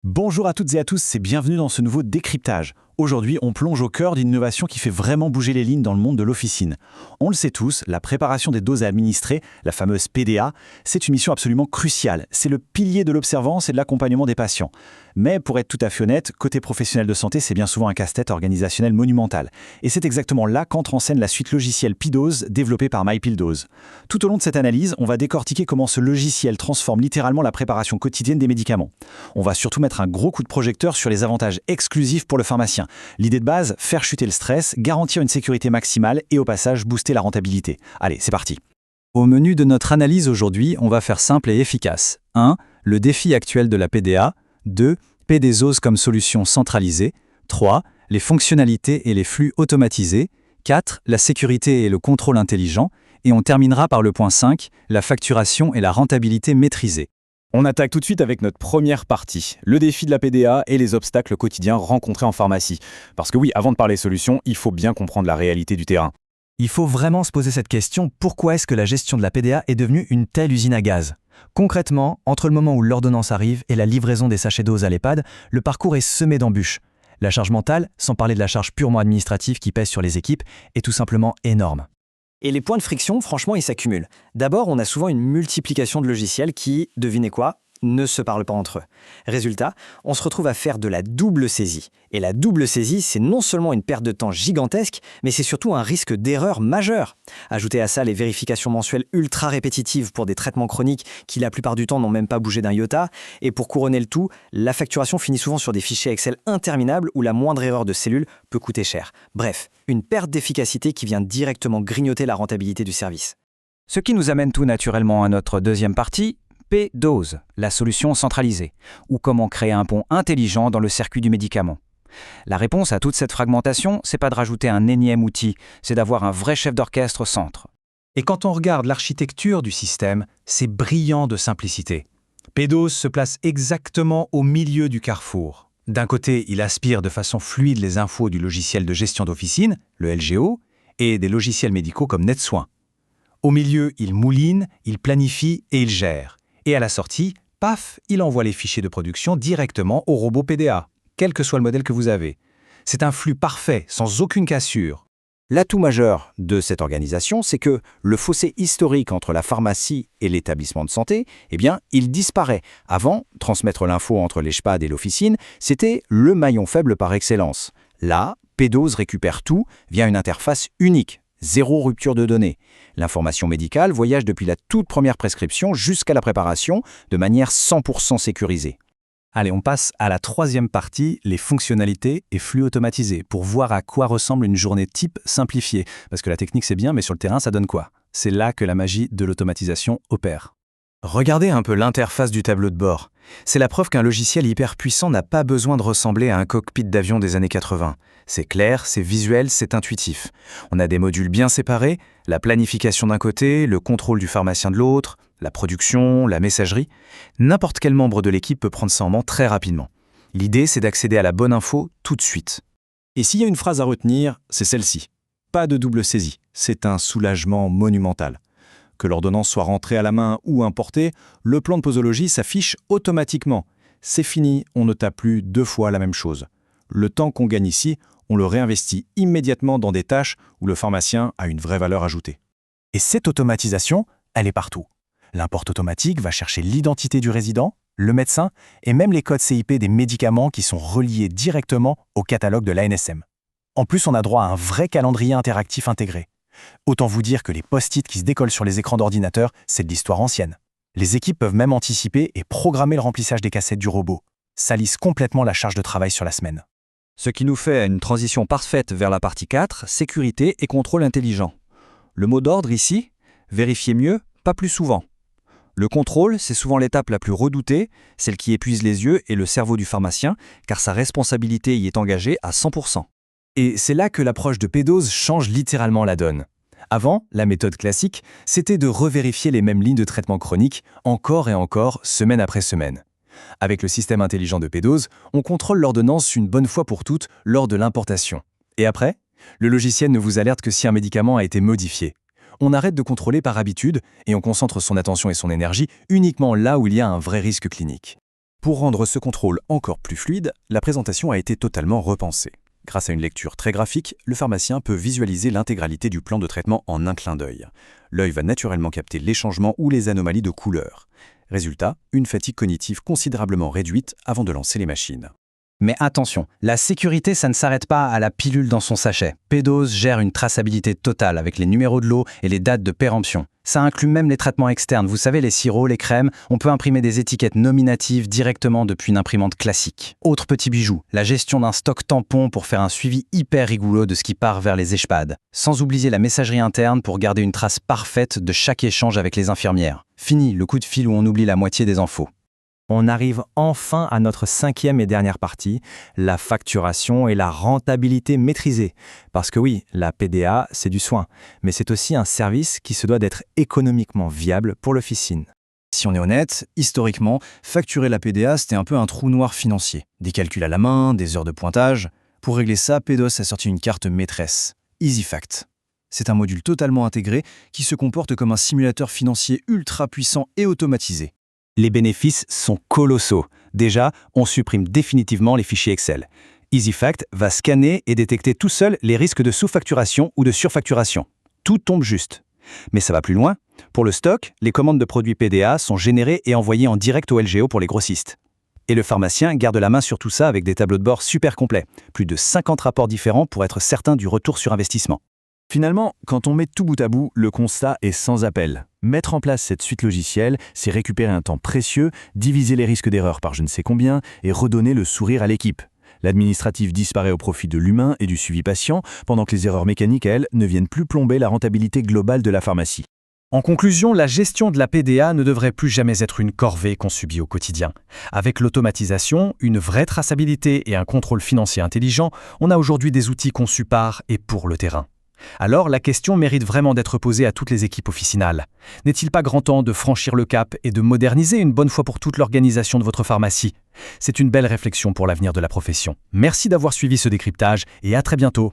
Bonjour à toutes et à tous et bienvenue dans ce nouveau décryptage. Aujourd'hui, on plonge au cœur d'une innovation qui fait vraiment bouger les lignes dans le monde de l'officine. On le sait tous, la préparation des doses à administrer, la fameuse PDA, c'est une mission absolument cruciale. C'est le pilier de l'observance et de l'accompagnement des patients. Mais pour être tout à fait honnête, côté professionnel de santé, c'est bien souvent un casse-tête organisationnel monumental. Et c'est exactement là qu'entre en scène la suite logicielle PIDose développée par MyPilldose. Tout au long de cette analyse, on va décortiquer comment ce logiciel transforme littéralement la préparation quotidienne des médicaments. On va surtout mettre un gros coup de projecteur sur les avantages exclusifs pour le pharmacien. L'idée de base, faire chuter le stress, garantir une sécurité maximale et au passage booster la rentabilité. Allez, c'est parti. Au menu de notre analyse aujourd'hui, on va faire simple et efficace. 1. Le défi actuel de la PDA. 2. PDose comme solution centralisée. 3. Les fonctionnalités et les flux automatisés. 4. La sécurité et le contrôle intelligent. Et on terminera par le point 5, la facturation et la rentabilité maîtrisée. On attaque tout de suite avec notre première partie, le défi de la PDA et les obstacles quotidiens rencontrés en pharmacie. Parce que oui, avant de parler solutions, il faut bien comprendre la réalité du terrain. Il faut vraiment se poser cette question, pourquoi est-ce que la gestion de la PDA est devenue une telle usine à gaz ? Concrètement, entre le moment où l'ordonnance arrive et la livraison des sachets doses à l'EHPAD, le parcours est semé d'embûches. La charge mentale, sans parler de la charge purement administrative qui pèse sur les équipes, est tout simplement énorme. Et les points de friction, franchement, ils s'accumulent. D'abord, on a souvent une multiplication de logiciels qui, devinez quoi, ne se parlent pas entre eux. Résultat, on se retrouve à faire de la double saisie. Et la double saisie, c'est non seulement une perte de temps gigantesque, mais c'est surtout un risque d'erreur majeur. Ajoutez à ça les vérifications mensuelles ultra répétitives pour des traitements chroniques qui la plupart du temps n'ont même pas bougé d'un iota. Et pour couronner le tout, la facturation finit souvent sur des fichiers Excel interminables où la moindre erreur de cellule peut coûter cher. Bref, une perte d'efficacité qui vient directement grignoter la rentabilité du service. Ce qui nous amène tout naturellement à notre deuxième partie, PDose, la solution centralisée, ou comment créer un pont intelligent dans le circuit du médicament. La réponse à toute cette fragmentation, c'est pas de rajouter un énième outil, c'est d'avoir un vrai chef d'orchestre au centre. Et quand on regarde l'architecture du système, c'est brillant de simplicité. PIDose se place exactement au milieu du carrefour. D'un côté, il aspire de façon fluide les infos du logiciel de gestion d'officine, le LGO, et des logiciels médicaux comme NetSoin. Au milieu, il mouline, il planifie et il gère. Et à la sortie, paf, il envoie les fichiers de production directement au robot PDA, quel que soit le modèle que vous avez. C'est un flux parfait, sans aucune cassure. L'atout majeur de cette organisation, c'est que le fossé historique entre la pharmacie et l'établissement de santé, il disparaît. Avant, transmettre l'info entre l'EHPAD et l'officine, c'était le maillon faible par excellence. Là, PIDose récupère tout via une interface unique. Zéro rupture de données. L'information médicale voyage depuis la toute première prescription jusqu'à la préparation de manière 100% sécurisée. Allez, on passe à la troisième partie, les fonctionnalités et flux automatisés, pour voir à quoi ressemble une journée type simplifiée. Parce que la technique c'est bien, mais sur le terrain ça donne quoi ? C'est là que la magie de l'automatisation opère. Regardez un peu l'interface du tableau de bord. C'est la preuve qu'un logiciel hyper puissant n'a pas besoin de ressembler à un cockpit d'avion des années 80. C'est clair, c'est visuel, c'est intuitif. On a des modules bien séparés, la planification d'un côté, le contrôle du pharmacien de l'autre, la production, la messagerie. N'importe quel membre de l'équipe peut prendre ça en main très rapidement. L'idée, c'est d'accéder à la bonne info tout de suite. Et s'il y a une phrase à retenir, c'est celle-ci. Pas de double saisie. C'est un soulagement monumental. Que l'ordonnance soit rentrée à la main ou importée, le plan de posologie s'affiche automatiquement. C'est fini, on ne tape plus 2 fois la même chose. Le temps qu'on gagne ici, on le réinvestit immédiatement dans des tâches où le pharmacien a une vraie valeur ajoutée. Et cette automatisation, elle est partout. L'import automatique va chercher l'identité du résident, le médecin et même les codes CIP des médicaments qui sont reliés directement au catalogue de l'ANSM. En plus, on a droit à un vrai calendrier interactif intégré. Autant vous dire que les post-it qui se décollent sur les écrans d'ordinateur, c'est de l'histoire ancienne. Les équipes peuvent même anticiper et programmer le remplissage des cassettes du robot. Ça lisse complètement la charge de travail sur la semaine. Ce qui nous fait une transition parfaite vers la partie 4, sécurité et contrôle intelligent. Le mot d'ordre ici, vérifier mieux, pas plus souvent. Le contrôle, c'est souvent l'étape la plus redoutée, celle qui épuise les yeux et le cerveau du pharmacien, car sa responsabilité y est engagée à 100%. Et c'est là que l'approche de PIDose change littéralement la donne. Avant, la méthode classique, c'était de revérifier les mêmes lignes de traitement chronique encore et encore, semaine après semaine. Avec le système intelligent de PIDose, on contrôle l'ordonnance une bonne fois pour toutes lors de l'importation. Et après, le logiciel ne vous alerte que si un médicament a été modifié. On arrête de contrôler par habitude et on concentre son attention et son énergie uniquement là où il y a un vrai risque clinique. Pour rendre ce contrôle encore plus fluide, la présentation a été totalement repensée. Grâce à une lecture très graphique, le pharmacien peut visualiser l'intégralité du plan de traitement en un clin d'œil. L'œil va naturellement capter les changements ou les anomalies de couleur. Résultat, une fatigue cognitive considérablement réduite avant de lancer les machines. Mais attention, la sécurité, ça ne s'arrête pas à la pilule dans son sachet. PEDOS gère une traçabilité totale avec les numéros de lot et les dates de péremption. Ça inclut même les traitements externes, vous savez, les sirops, les crèmes, on peut imprimer des étiquettes nominatives directement depuis une imprimante classique. Autre petit bijou, la gestion d'un stock tampon pour faire un suivi hyper rigoureux de ce qui part vers les EHPAD. Sans oublier la messagerie interne pour garder une trace parfaite de chaque échange avec les infirmières. Fini le coup de fil où on oublie la moitié des infos. On arrive enfin à notre 5e et dernière partie, la facturation et la rentabilité maîtrisée. Parce que oui, la PDA, c'est du soin, mais c'est aussi un service qui se doit d'être économiquement viable pour l'officine. Si on est honnête, historiquement, facturer la PDA, c'était un peu un trou noir financier. Des calculs à la main, des heures de pointage. Pour régler ça, PEDOS a sorti une carte maîtresse, EasyFact. C'est un module totalement intégré qui se comporte comme un simulateur financier ultra puissant et automatisé. Les bénéfices sont colossaux. Déjà, on supprime définitivement les fichiers Excel. EasyFact va scanner et détecter tout seul les risques de sous-facturation ou de surfacturation. Tout tombe juste. Mais ça va plus loin. Pour le stock, les commandes de produits PDA sont générées et envoyées en direct au LGO pour les grossistes. Et le pharmacien garde la main sur tout ça avec des tableaux de bord super complets. Plus de 50 rapports différents pour être certain du retour sur investissement. Finalement, quand on met tout bout à bout, le constat est sans appel. Mettre en place cette suite logicielle, c'est récupérer un temps précieux, diviser les risques d'erreur par je ne sais combien et redonner le sourire à l'équipe. L'administratif disparaît au profit de l'humain et du suivi patient, pendant que les erreurs mécaniques, elles, ne viennent plus plomber la rentabilité globale de la pharmacie. En conclusion, la gestion de la PDA ne devrait plus jamais être une corvée qu'on subit au quotidien. Avec l'automatisation, une vraie traçabilité et un contrôle financier intelligent, on a aujourd'hui des outils conçus par et pour le terrain. Alors, la question mérite vraiment d'être posée à toutes les équipes officinales. N'est-il pas grand temps de franchir le cap et de moderniser une bonne fois pour toutes l'organisation de votre pharmacie ? C'est une belle réflexion pour l'avenir de la profession. Merci d'avoir suivi ce décryptage et à très bientôt.